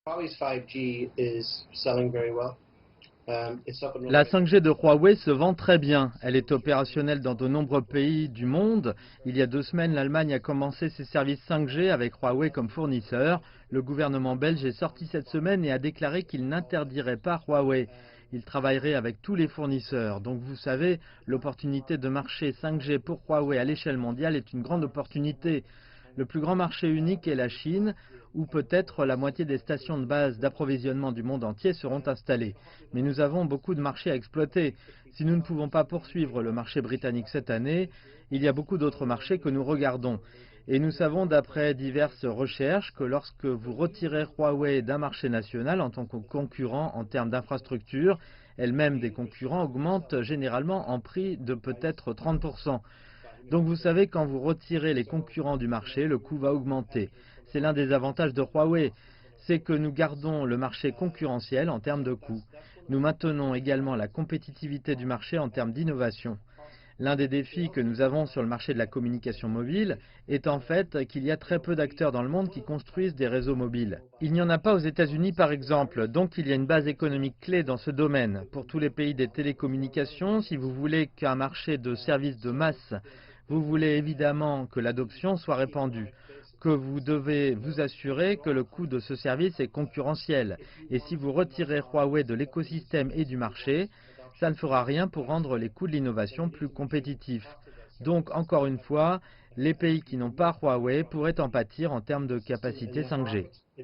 Huawei's 5G is selling very well. It's up and La running. 5G de Huawei se vend très bien. Elle est opérationnelle dans de nombreux pays du monde. Il y a 2 semaines, l'Allemagne a commencé ses services 5G avec Huawei comme fournisseur. Le gouvernement belge est sorti cette semaine et a déclaré qu'il n'interdirait pas Huawei. Il travaillerait avec tous les fournisseurs. Donc vous savez, l'opportunité de marché 5G pour Huawei à l'échelle mondiale est une grande opportunité. Le plus grand marché unique est la Chine, où peut-être la moitié des stations de base d'approvisionnement du monde entier seront installées. Mais nous avons beaucoup de marchés à exploiter. Si nous ne pouvons pas poursuivre le marché britannique cette année, il y a beaucoup d'autres marchés que nous regardons. Et nous savons d'après diverses recherches que lorsque vous retirez Huawei d'un marché national en tant que concurrent en termes d'infrastructure, elle-même des concurrents augmente généralement en prix de peut-être 30%. Donc vous savez, quand vous retirez les concurrents du marché, le coût va augmenter. C'est l'un des avantages de Huawei, c'est que nous gardons le marché concurrentiel en termes de coûts. Nous maintenons également la compétitivité du marché en termes d'innovation. L'un des défis que nous avons sur le marché de la communication mobile est en fait qu'il y a très peu d'acteurs dans le monde qui construisent des réseaux mobiles. Il n'y en a pas aux États-Unis par exemple, donc il y a une base économique clé dans ce domaine. Pour tous les pays des télécommunications, si vous voulez qu'un marché de services de masse, vous voulez évidemment que l'adoption soit répandue, que vous devez vous assurer que le coût de ce service est concurrentiel. Et si vous retirez Huawei de l'écosystème et du marché, ça ne fera rien pour rendre les coûts de l'innovation plus compétitifs. Donc, encore une fois, les pays qui n'ont pas Huawei pourraient en pâtir en termes de capacité 5G.